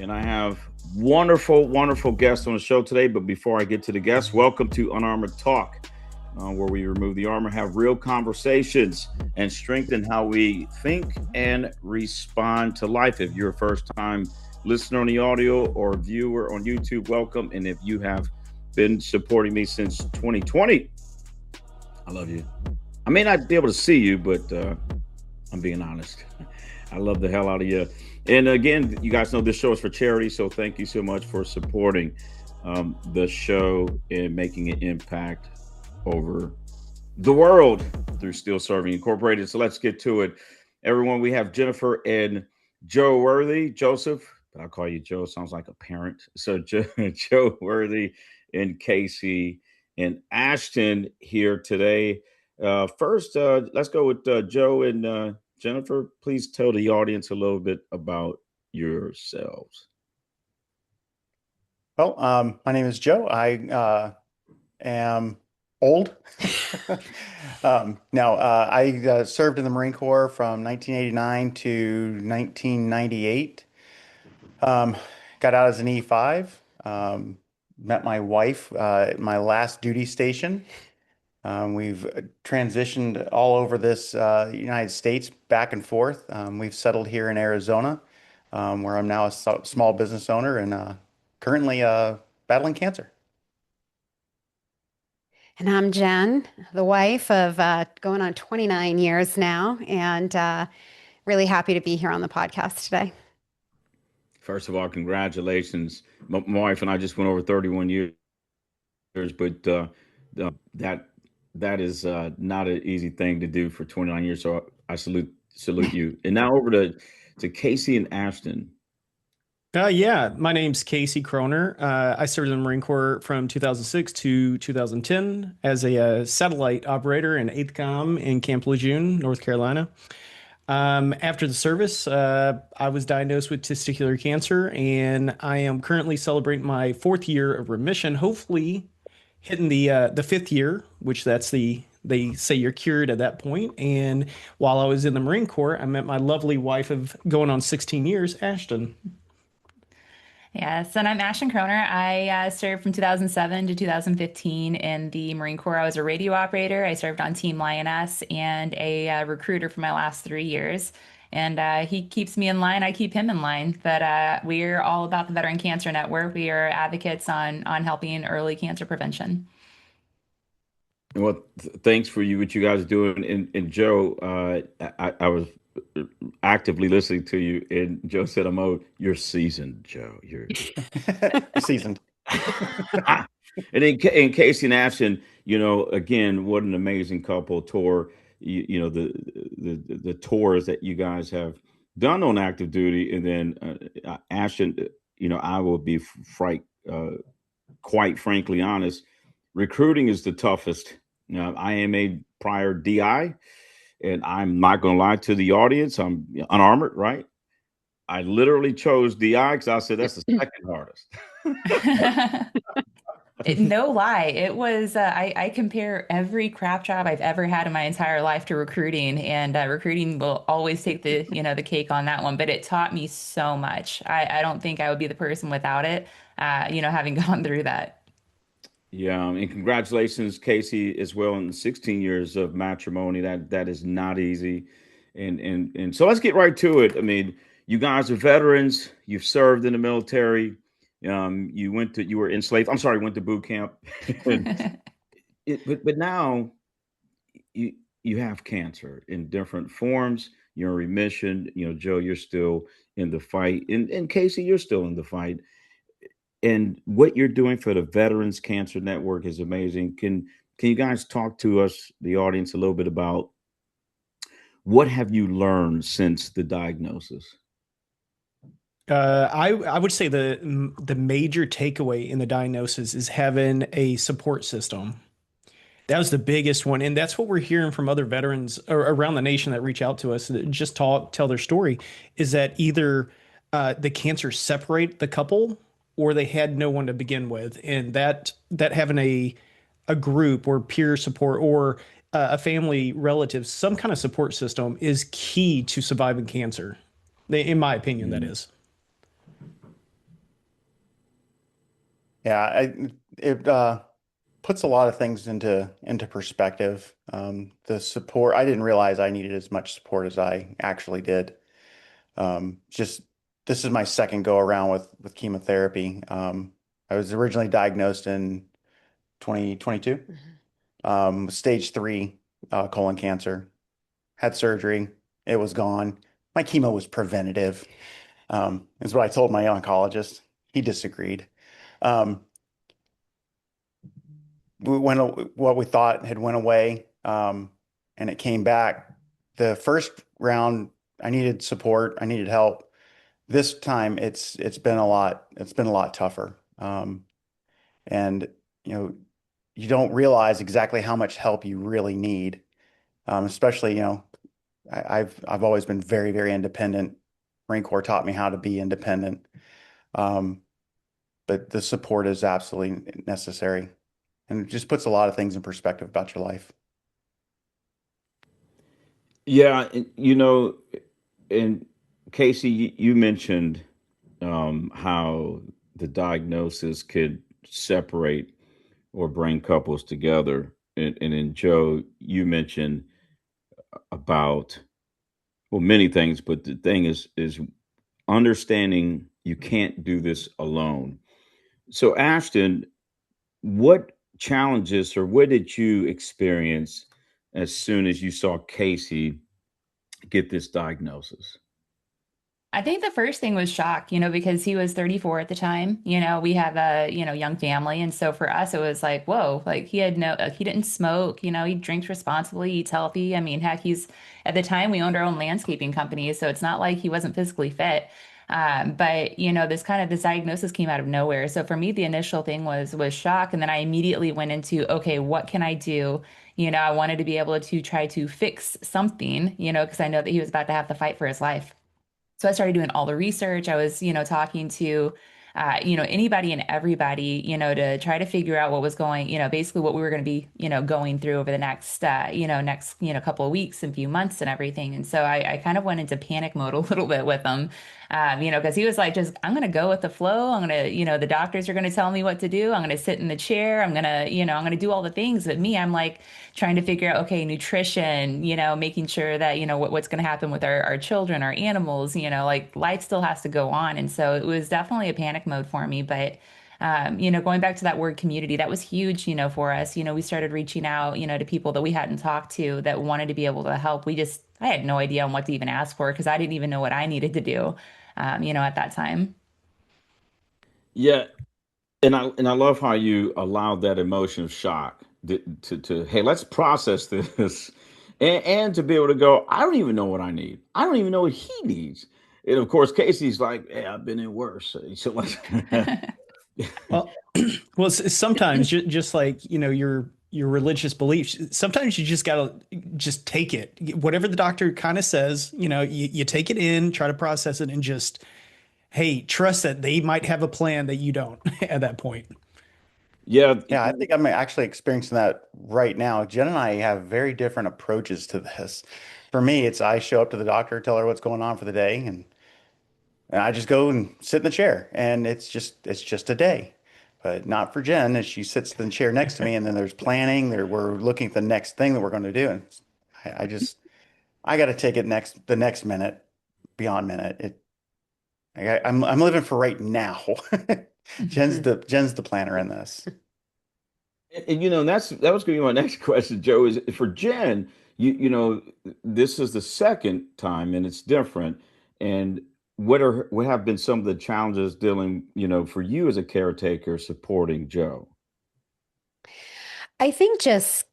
and I have wonderful, wonderful guests on the show today. But before I get to the guests, welcome to Unarmored Talk, where we remove the armor, have real conversations, and strengthen how we think and respond to life. If you're a first time listener on the audio or viewer on YouTube, welcome. And if you have been supporting me since 2020, I love you. I may not be able to see you, but I'm being honest. I love the hell out of you. And again, you guys know this show is for charity, so thank you so much for supporting the show and making an impact over the world through Still Serving Incorporated. So let's get to it. Everyone, we have Jennifer and Joe Worthy. Joseph, but I'll call you Joe. Sounds like a parent. So Joe Worthy and Casey and Ashton here today. First, let's go with Joe and Jennifer. Please tell the audience a little bit about yourselves. Well, my name is Joe. I am old. I served in the Marine Corps from 1989 to 1998. Got out as an E5. Met my wife at my last duty station. We've transitioned all over this United States back and forth. We've settled here in Arizona, where I'm now a small business owner and currently battling cancer. And I'm Jen, the wife of going on 29 years now, and really happy to be here on the podcast today. First of all, congratulations. My wife and I just went over 31 years, but that is not an easy thing to do for 29 years. So I salute you. And now over to Casey and Ashton. Yeah, my name's Casey Kroner. I served in the Marine Corps from 2006 to 2010 as a satellite operator in 8th Com in Camp Lejeune, North Carolina. After the service, I was diagnosed with testicular cancer, and I am currently celebrating my 4th year of remission, hopefully hitting the 5th year, which they say you're cured at that point. And while I was in the Marine Corps, I met my lovely wife of going on 16 years, Ashton. Yes, and I'm Ashton Kroner. I served from 2007 to 2015 in the Marine Corps. I was a radio operator. I served on Team Lioness and a recruiter for my last 3 years. And he keeps me in line. I keep him in line. But we're all about the Veteran Cancer Network. We are advocates on helping early cancer prevention. Well, thanks for what you guys are doing. And Joe, I was actively listening to you, and Joe said, you're seasoned, Joe. You're seasoned. And in Casey and Ashton, again, what an amazing couple tour. The tours that you guys have done on active duty, and then Ashton, I will be quite frankly honest. Recruiting is the toughest. I am a prior DI. And I'm not going to lie to the audience. I'm unarmored, right? I literally chose DI because I said that's the second hardest. No lie. It was, I compare every crap job I've ever had in my entire life to recruiting, and recruiting will always take the cake on that one. But it taught me so much. I don't think I would be the person without it, having gone through that. Yeah, and congratulations, Casey, as well, in 16 years of matrimony. That is not easy. And so let's get right to it. I mean, you guys are veterans. You've served in the military. You went to boot camp. But now you have cancer in different forms. You're in remission. Joe, you're still in the fight. And Casey, you're still in the fight. And what you're doing for the Veterans Cancer Network is amazing. Can you guys talk to us, the audience, a little bit about what have you learned since the diagnosis? I would say the major takeaway in the diagnosis is having a support system. That was the biggest one, and that's what we're hearing from other veterans around the nation that reach out to us that just tell their story. Is that either the cancer separate the couple, or they had no one to begin with, and that having a group or peer support or a family relative, some kind of support system is key to surviving cancer. In my opinion, that is. Yeah, it puts a lot of things into perspective. The support, I didn't realize I needed as much support as I actually did. Just this is my second go around with chemotherapy. I was originally diagnosed in 2022, stage 3 colon cancer. Had surgery. It was gone. My chemo was preventative, is what I told my oncologist. He disagreed. Um, what we thought had went away, and it came back. The first round, I needed support. I needed help. This time, it's been a lot tougher. And you know, you don't realize exactly how much help you really need. Especially, I've always been very, very independent. Marine Corps taught me how to be independent. Um, but the support is absolutely necessary, and it just puts a lot of things in perspective about your life. Yeah, and Casey, you mentioned how the diagnosis could separate or bring couples together, and then Joe, you mentioned about well many things, but the thing is understanding you can't do this alone. So, Ashton, what challenges or what did you experience as soon as you saw Casey get this diagnosis? I think the first thing was shock, because he was 34 at the time. We have a, young family. And so for us, it was like, whoa, like he didn't smoke, he drinks responsibly, eats healthy. I mean, heck, at the time we owned our own landscaping company. So it's not like he wasn't physically fit. But this diagnosis came out of nowhere. So for me, the initial thing was shock. And then I immediately went into, okay, what can I do? I wanted to be able to try to fix something, because I know that he was about to have to fight for his life. So I started doing all the research. I was, talking to, anybody and everybody, to try to figure out what was going, basically what we were going to be, going through over the next couple of weeks and few months and everything. And so I kind of went into panic mode a little bit with him, because he was like, just, I'm going to go with the flow. I'm going to, the doctors are going to tell me what to do. I'm going to sit in the chair. I'm going to, I'm going to do all the things. But me, I'm like trying to figure out, okay, nutrition, making sure that, what's going to happen with our children, our animals, like life still has to go on. And so it was definitely a panic mode for me. But going back to that word community, that was huge, for us. We started reaching out, to people that we hadn't talked to that wanted to be able to help. I had no idea on what to even ask for because I didn't even know what I needed to do, at that time. Yeah, and I love how you allowed that emotion of shock to hey, let's process this, and to be able to go, I don't even know what I need. I don't even know what he needs. And of course, Casey's like, hey, I've been in worse. So let's Well, well, sometimes just like, your religious beliefs, sometimes you just gotta just take it. Whatever the doctor kind of says, you take it in, try to process it, and just, hey, trust that they might have a plan that you don't at that point. yeah, Yeah, I think I'm actually experiencing that right now. Jen and I have very different approaches to this. For me, it's I show up to the doctor, tell her what's going on for the day, and I just go and sit in the chair, and it's just a day. But not for Jen, as she sits in the chair next to me, and then there's planning. We're looking at the next thing that we're going to do, and I got to take it the next minute, beyond minute. I'm living for right now. Jen's the planner in this. and that was going to be my next question, Joe. Is for Jen, this is the second time, and it's different. And what have been some of the challenges dealing, for you as a caretaker supporting Joe? I think just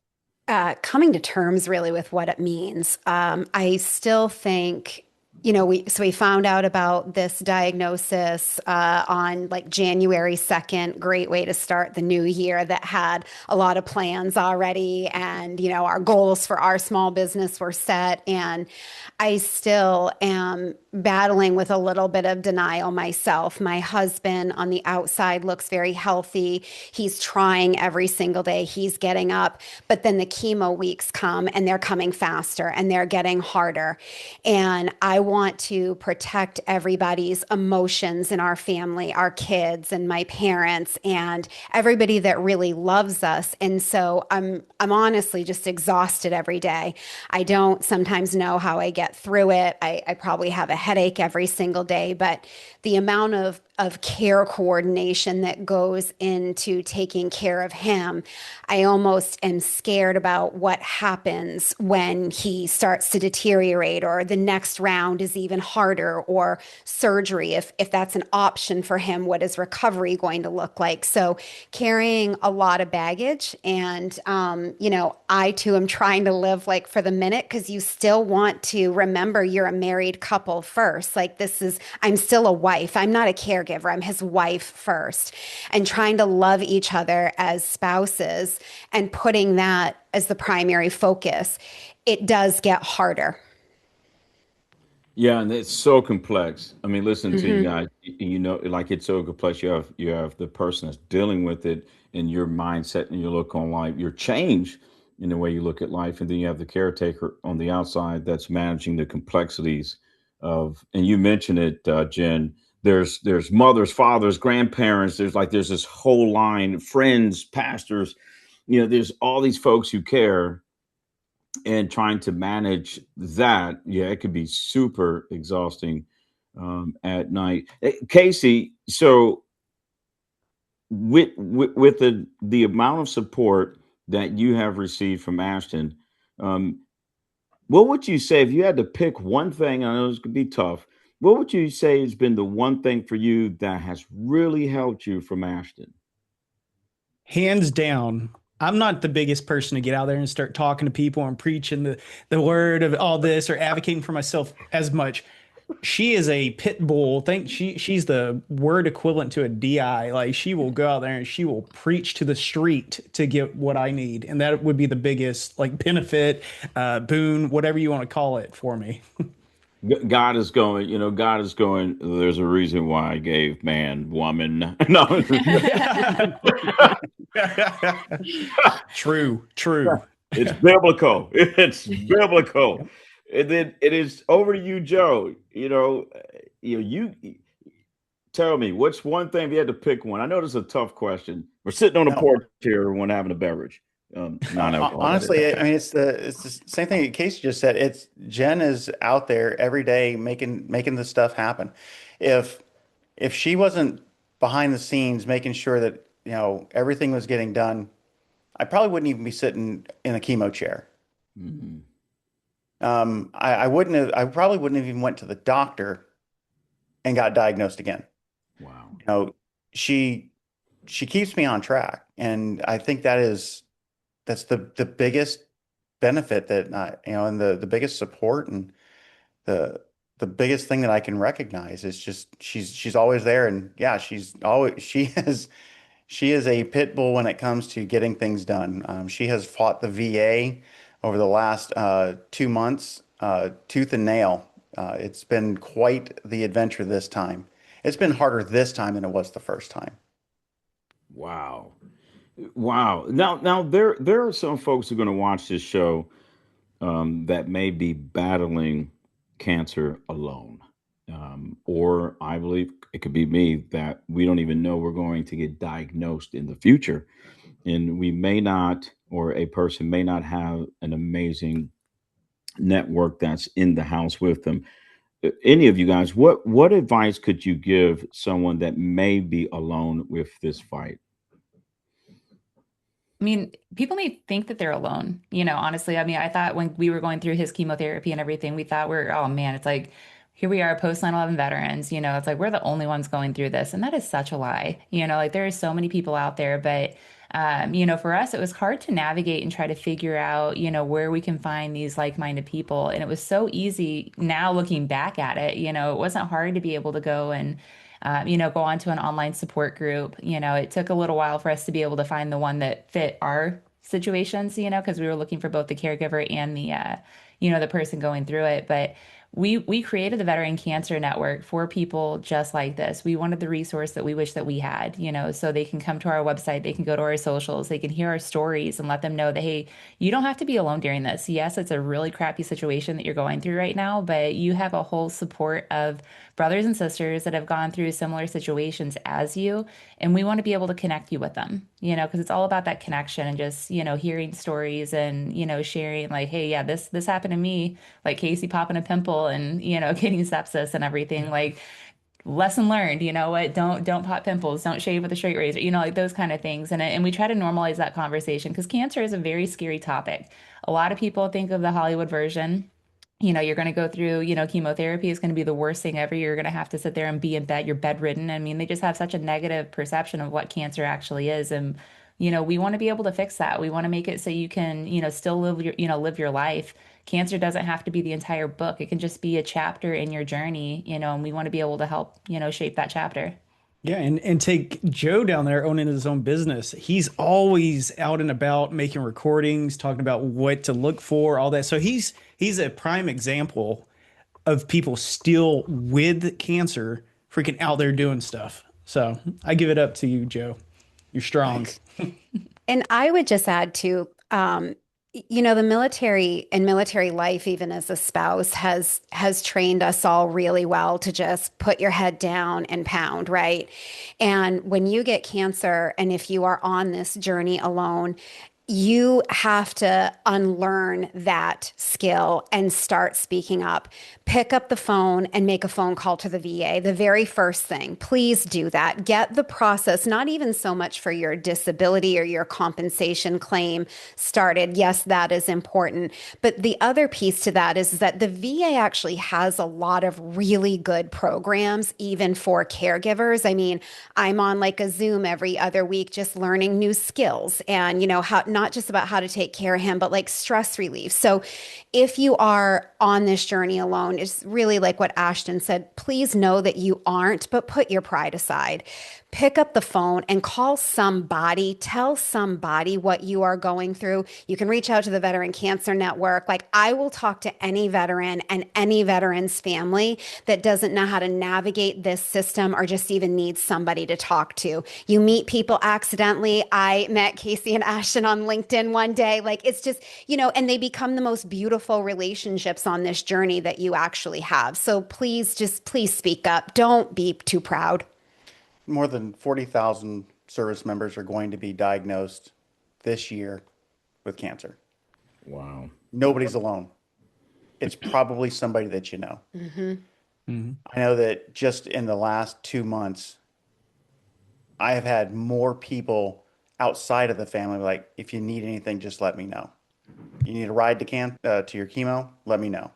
coming to terms really with what it means. I still think, we found out about this diagnosis on like January 2nd. Great way to start the new year that had a lot of plans already. And, our goals for our small business were set. And I still am battling with a little bit of denial myself. My husband on the outside looks very healthy. He's trying every single day. He's getting up, but then the chemo weeks come and they're coming faster and they're getting harder. And I want to protect everybody's emotions in our family, our kids and my parents and everybody that really loves us. And so I'm honestly just exhausted every day. I don't sometimes know how I get through it. I probably have a headache every single day, but the amount of care coordination that goes into taking care of him, I almost am scared about what happens when he starts to deteriorate or the next round is even harder or surgery, if that's an option for him, what is recovery going to look like? So carrying a lot of baggage and, I too am trying to live like for the minute because you still want to remember you're a married couple first. Like I'm still a wife. I'm not a caregiver. I'm his wife first and trying to love each other as spouses and putting that as the primary focus. It does get harder. Yeah, and it's so complex. I mean, listen to you Hmm. guys. Like it's so complex. You have the person that's dealing with it, and your mindset and your look on life, your change in the way you look at life, and then you have the caretaker on the outside that's managing the complexities of. And you mentioned it, Jen. There's mothers, fathers, grandparents. There's this whole line, friends, pastors. There's all these folks who care and trying to manage that, yeah, it could be super exhausting at night. Casey, so with the amount of support that you have received from Ashton, um, what would you say if you had to pick one thing? I know this could be tough. What would you say has been the one thing for you that has really helped you from Ashton? Hands down. I'm not the biggest person to get out there and start talking to people and preaching the word of all this or advocating for myself as much. She is a pit bull. Think she's the word equivalent to a DI. Like she will go out there and she will preach to the street to get what I need, and that would be the biggest like benefit, boon, whatever you want to call it for me. God is going, God is going, there's a reason why I gave man woman. No. True, true. It's biblical. It's biblical. And then it is over to you, Joe. You tell me what's one thing if you had to pick one. I know this is a tough question. We're sitting on the No, porch here, everyone having a beverage, non-alcoholic. honestly, I mean, it's the same thing that Casey just said. It's Jen is out there every day making this stuff happen. If if she wasn't behind the scenes making sure that everything was getting done, I probably wouldn't even be sitting in a chemo chair. Mhm. I wouldn't have. I probably wouldn't have even went to the doctor and got diagnosed again. Wow. You know, she she keeps me on track, and I think that's the biggest benefit that and the biggest support and the the biggest thing that I can recognize is just she's always there, and yeah, she is a pit bull when it comes to getting things done. She has fought the VA over the last 2 months, tooth and nail. It's been quite the adventure this time. It's been harder this time than it was the first time. Wow. Wow. Now there are some folks who are going to watch this show that may be battling cancer alone. Or I believe it could be me that we don't even know we're going to get diagnosed in the future. And we may not, or a person may not have an amazing network that's in the house with them. Any of you guys, what advice could you give someone that may be alone with this fight? I mean, people may think that they're alone, honestly. I mean, I thought when we were going through his chemotherapy and everything, we thought oh man, it's like, here we are, post 9/11 veterans, it's like we're the only ones going through this. And that is such a lie. Like there are so many people out there, but for us, it was hard to navigate and try to figure out, where we can find these like-minded people. And it was so easy now looking back at it, it wasn't hard to be able to go and go onto an online support group. It took a little while for us to be able to find the one that fit our situations, because we were looking for both the caregiver and the person going through it. But we created the Veteran Cancer Network for people just like this. We wanted the resource that we wish that we had, so they can come to our website, they can go to our socials, they can hear our stories and let them know that, hey, you don't have to be alone during this. Yes, it's a really crappy situation that you're going through right now, but you have a whole support of brothers and sisters that have gone through similar situations as you, and we want to be able to connect you with them, because it's all about that connection and just, hearing stories and, sharing like, hey, yeah, this happened to me, like Casey popping a pimple and, getting sepsis and everything. Like, lesson learned, what, don't pop pimples, don't shave with a straight razor, like those kind of things. And we try to normalize that conversation because cancer is a very scary topic. A lot of people think of the Hollywood version. You're going to go through, chemotherapy is going to be the worst thing ever. You're going to have to sit there and be in bed, you're bedridden. I mean, they just have such a negative perception of what cancer actually is. And, we want to be able to fix that. We want to make it so you can, still live your life. Cancer doesn't have to be the entire book. It can just be a chapter in your journey, and we want to be able to help, shape that chapter. Yeah, and take Joe down there owning his own business. He's always out and about making recordings, talking about what to look for, all that. So he's a prime example of people still with cancer freaking out there doing stuff. So I give it up to you, Joe. You're strong. Thanks. And I would just add to, the military and military life, even as a spouse, has trained us all really well to just put your head down and pound, right? And when you get cancer, and if you are on this journey alone, you have to unlearn that skill and start speaking up. Pick up the phone and make a phone call to the VA. The very first thing, please do that. Get the process, not even so much for your disability or your compensation claim started. Yes, that is important. But the other piece to that is that the VA actually has a lot of really good programs, even for caregivers. I mean, I'm on like a Zoom every other week, just learning new skills and, how not just about how to take care of him, but like stress relief. So if you are on this journey alone, it's really like what Ashton said, please know that you aren't, but put your pride aside. Pick up the phone and call somebody, tell somebody what you are going through. You can reach out to the Veteran Cancer Network. Like, I will talk to any veteran and any veteran's family that doesn't know how to navigate this system or just even needs somebody to talk to. You meet people accidentally. I met Casey and Ashton on LinkedIn one day. Like, it's just, and they become the most beautiful relationships on this journey that you actually have. So please speak up. Don't be too proud. More than 40,000 service members are going to be diagnosed this year with cancer. Wow. Nobody's alone. It's probably somebody that you know. Mm-hmm. Mm-hmm. I know that just in the last 2 months, I have had more people outside of the family like, if you need anything, just let me know. You need a ride to your chemo, let me know.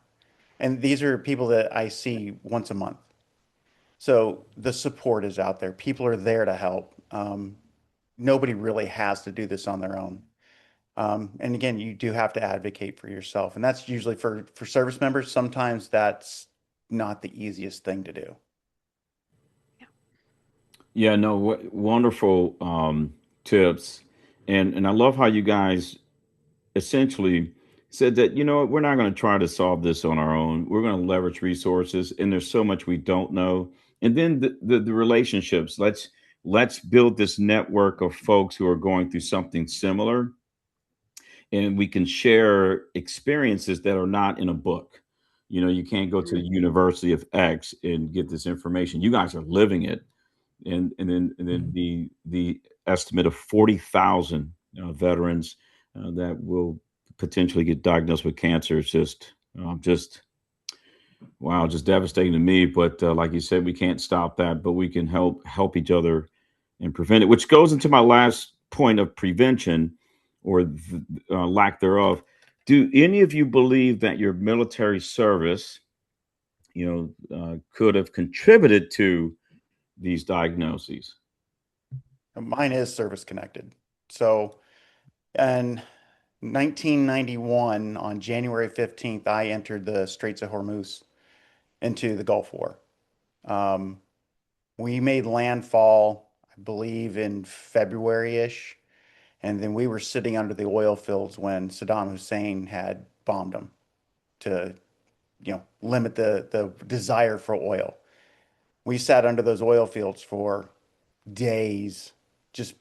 And these are people that I see once a month. So the support is out there. People are there to help. Nobody really has to do this on their own. And again, you do have to advocate for yourself. And that's usually for service members. Sometimes that's not the easiest thing to do. Yeah, no, wonderful tips. And I love how you guys essentially said that, we're not going to try to solve this on our own. We're going to leverage resources, and there's so much we don't know. And then the relationships. Let's build this network of folks who are going through something similar, and we can share experiences that are not in a book. You can't go to the University of X and get this information. You guys are living it. And then the estimate of 40,000 veterans that will potentially get diagnosed with cancer is just wow, just devastating to me. But like you said, we can't stop that, but we can help each other and prevent it. Which goes into my last point of prevention, or lack thereof. Do any of you believe that your military service, could have contributed to these diagnoses? Mine is service connected. So in 1991, on January 15th, I entered the Straits of Hormuz into the Gulf War. We made landfall, I believe, in February-ish, and then we were sitting under the oil fields when Saddam Hussein had bombed them to limit the desire for oil. We sat under those oil fields for days, just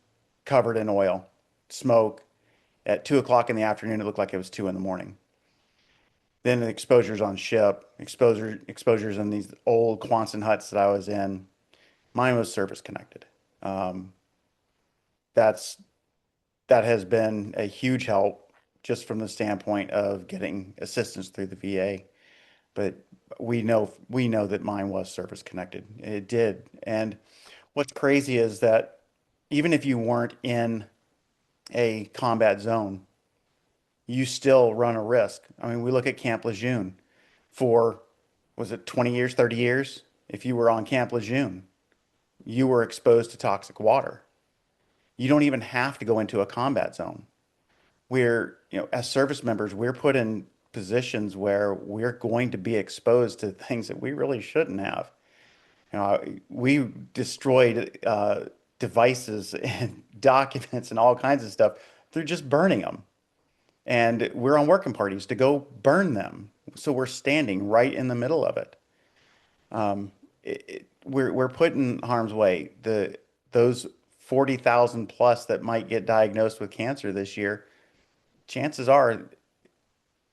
covered in oil, smoke. At 2 o'clock in the afternoon, it looked like it was 2 in the morning. Then the exposures on ship, exposures in these old Quonset huts that I was in. Mine was service connected. Um, that's that has been a huge help just from the standpoint of getting assistance through the VA. But we know that mine was service connected. It did. And what's crazy is that even if you weren't in a combat zone, you still run a risk. I mean, we look at Camp Lejeune for, was it 20 years, 30 years? If you were on Camp Lejeune, you were exposed to toxic water. You don't even have to go into a combat zone. As service members, we're put in positions where we're going to be exposed to things that we really shouldn't have. We destroyed devices and documents and all kinds of stuff through just burning them. And we're on working parties to go burn them. So we're standing right in the middle of it. We're put in harm's way. Those 40,000 plus that might get diagnosed with cancer this year, chances are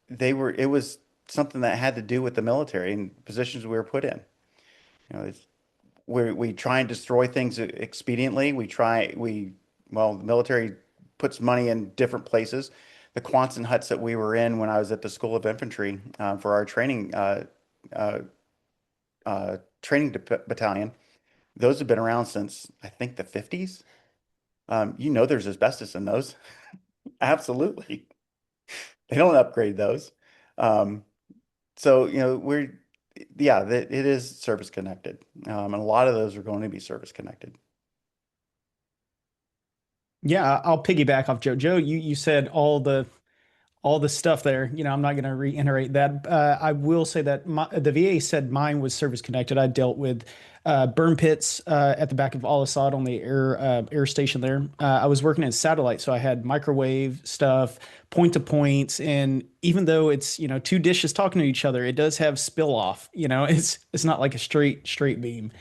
it was something that had to do with the military and positions we were put in. We try and destroy things expediently. The military puts money in different places. The Quonset huts that we were in when I was at the School of Infantry for our battalion, those have been around since I think the 50s. There's asbestos in those. Absolutely. They don't upgrade those. So, it is service connected. And a lot of those are going to be service connected. Yeah, I'll piggyback off Joe. Joe, you said all the stuff there. I'm not going to reiterate that. I will say that the VA said mine was service connected. I dealt with burn pits at the back of Al Assad on the air station there. I was working in satellite, so I had microwave stuff, point to points, and even though it's two dishes talking to each other, it does have spill off. It's not like a straight beam.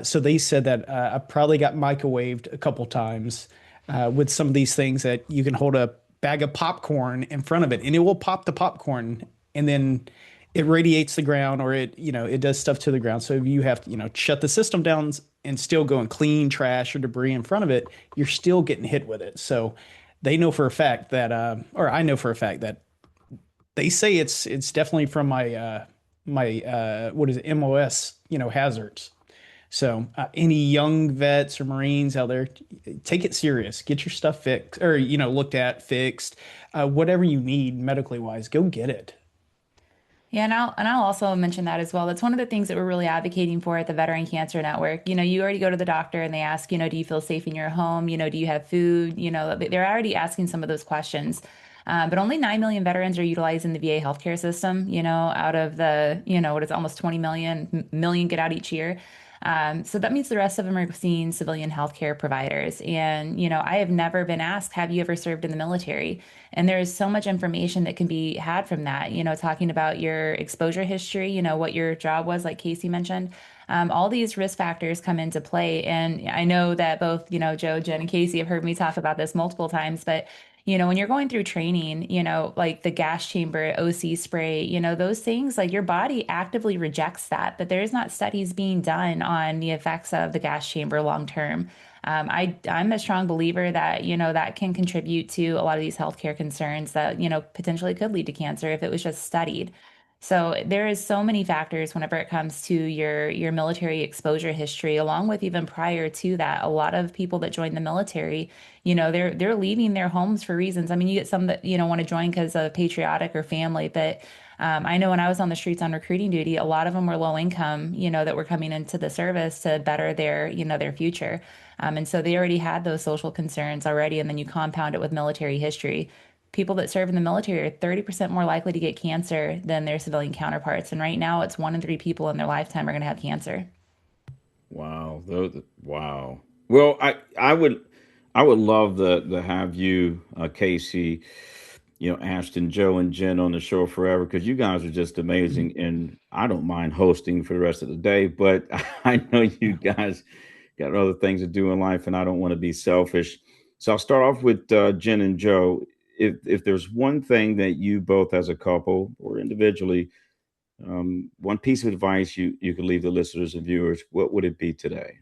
So they said that I probably got microwaved a couple times with some of these things that you can hold a bag of popcorn in front of it and it will pop the popcorn and then it radiates the ground or it does stuff to the ground. So if you have to, shut the system down and still go and clean trash or debris in front of it, you're still getting hit with it. So they know for a fact that, or I know for a fact that they say it's definitely from my what is it, MOS, hazards. So any young vets or Marines out there, take it serious. Get your stuff fixed or, looked at, fixed, whatever you need medically wise, go get it. Yeah, and I'll also mention that as well. That's one of the things that we're really advocating for at the Veteran Cancer Network. You already go to the doctor and they ask, do you feel safe in your home? Do you have food? They're already asking some of those questions. But only 9 million veterans are utilizing the VA healthcare system, out of the, what is it, almost 20 million get out each year. So that means the rest of them are seeing civilian healthcare providers. And, I have never been asked, have you ever served in the military? And there's so much information that can be had from that, talking about your exposure history, what your job was, like Casey mentioned. All these risk factors come into play. And I know that both, Joe, Jen, and Casey have heard me talk about this multiple times, but when you're going through training, like the gas chamber, OC spray, those things, like your body actively rejects that, but there's not studies being done on the effects of the gas chamber long term. I'm a strong believer that, that can contribute to a lot of these healthcare concerns that, potentially could lead to cancer if it was just studied. So there is so many factors whenever it comes to your military exposure history, along with even prior to that. A lot of people that join the military, they're leaving their homes for reasons. I mean, you get some that want to join because of patriotic or family, but I know when I was on the streets on recruiting duty, a lot of them were low income, that were coming into the service to better their their future. And so they already had those social concerns already, and then you compound it with military history. People that serve in the military are 30% more likely to get cancer than their civilian counterparts. And right now, it's 1 in 3 people in their lifetime are going to have cancer. Wow. Wow. Well, I would love to have you, Casey, Ashton, Joe, and Jen on the show forever because you guys are just amazing. And I don't mind hosting for the rest of the day, but I know you guys got other things to do in life, and I don't want to be selfish. So I'll start off with Jen and Joe. If there's one thing that you both as a couple or individually, one piece of advice you could leave the listeners and viewers, what would it be today?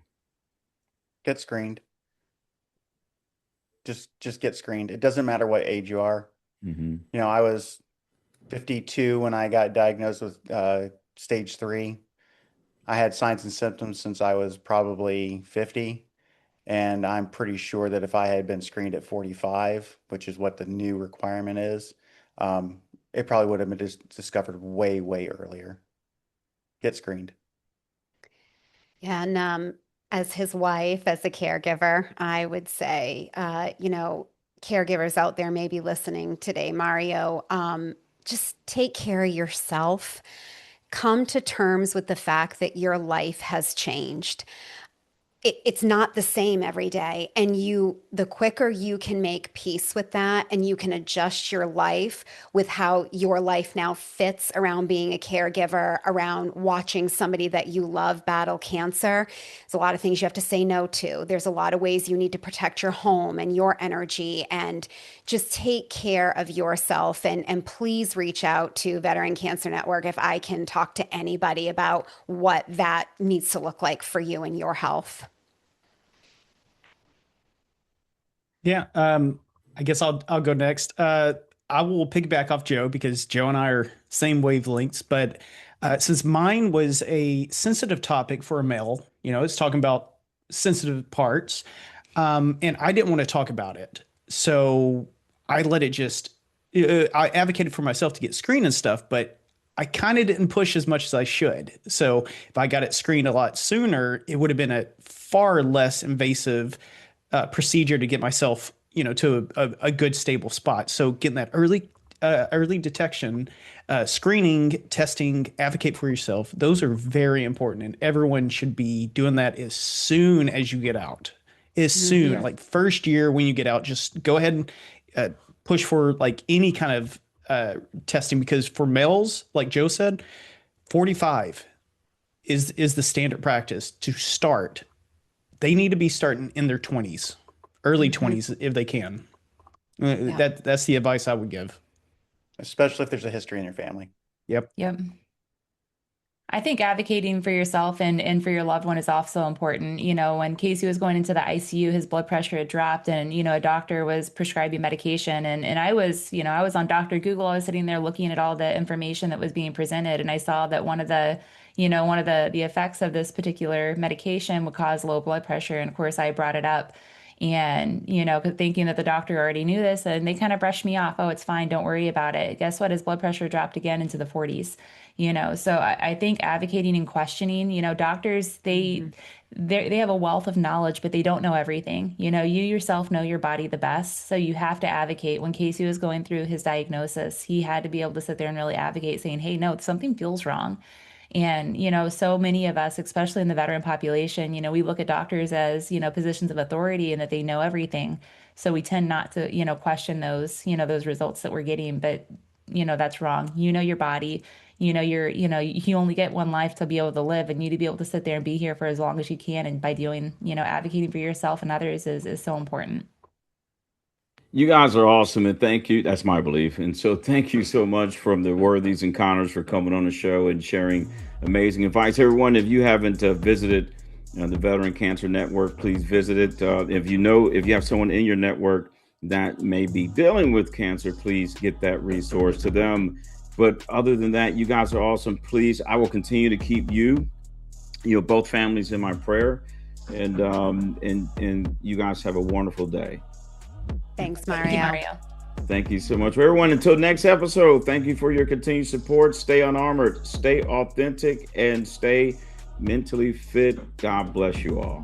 Get screened. Just get screened. It doesn't matter what age you are. Mm-hmm. I was 52 when I got diagnosed with stage 3. I had signs and symptoms since I was probably 50. And I'm pretty sure that if I had been screened at 45, which is what the new requirement is, it probably would have been discovered way, way earlier. Get screened. Yeah, and as his wife, as a caregiver, I would say, caregivers out there may be listening today, Mario, just take care of yourself. Come to terms with the fact that your life has changed. It's not the same every day. And the quicker you can make peace with that and you can adjust your life with how your life now fits around being a caregiver, around watching somebody that you love battle cancer. There's a lot of things you have to say no to. There's a lot of ways you need to protect your home and your energy, and just take care of yourself. And please reach out to Veteran Cancer Network if I can talk to anybody about what that needs to look like for you and your health. Yeah, I guess I'll go next. I will piggyback off Joe because Joe and I are same wavelengths. But since mine was a sensitive topic for a male, it's talking about sensitive parts, and I didn't want to talk about it, so I let it just. I advocated for myself to get screened and stuff, but I kind of didn't push as much as I should. So if I got it screened a lot sooner, it would have been a far less invasive procedure to get myself, to a good stable spot. So getting that early detection, screening, testing, advocate for yourself. Those are very important, and everyone should be doing that as soon as you get out. As soon, like first year when you get out, just go ahead and push for like any kind of testing, because for males, like Joe said, 45 is the standard practice to start. They need to be starting in their 20s, early 20s if they can. That's the advice I would give. Especially if there's a history in your family. Yep. I think advocating for yourself and for your loved one is also important. When Casey was going into the ICU, his blood pressure had dropped, and, a doctor was prescribing medication. And I was on Dr. Google. I was sitting there looking at all the information that was being presented. And I saw that one of the effects of this particular medication would cause low blood pressure. And of course, I brought it up. And, thinking that the doctor already knew this, and they kind of brushed me off. Oh, it's fine. Don't worry about it. Guess what? His blood pressure dropped again into the 40s, So I think advocating and questioning, doctors, they have a wealth of knowledge, but they don't know everything. You yourself know your body the best. So you have to advocate. When Casey was going through his diagnosis, he had to be able to sit there and really advocate, saying, hey, no, something feels wrong. And, so many of us, especially in the veteran population, we look at doctors as, positions of authority and that they know everything. So we tend not to, question those results that we're getting. But, that's wrong. Your body, you only get one life to be able to live, and you need to be able to sit there and be here for as long as you can. And by doing, advocating for yourself and others is so important. You guys are awesome, and thank you. That's my belief. And so thank you so much from the Worthies and Connors for coming on the show and sharing amazing advice. Everyone, if you haven't visited the Veteran Cancer Network, please visit it. If you have someone in your network that may be dealing with cancer, please get that resource to them. But other than that, you guys are awesome. Please, I will continue to keep you both families in my prayer. And you guys have a wonderful day. Thanks, Mario. Thank you, Mario. Thank you so much, everyone. Until next episode, thank you for your continued support. Stay unarmored, stay authentic, and stay mentally fit. God bless you all.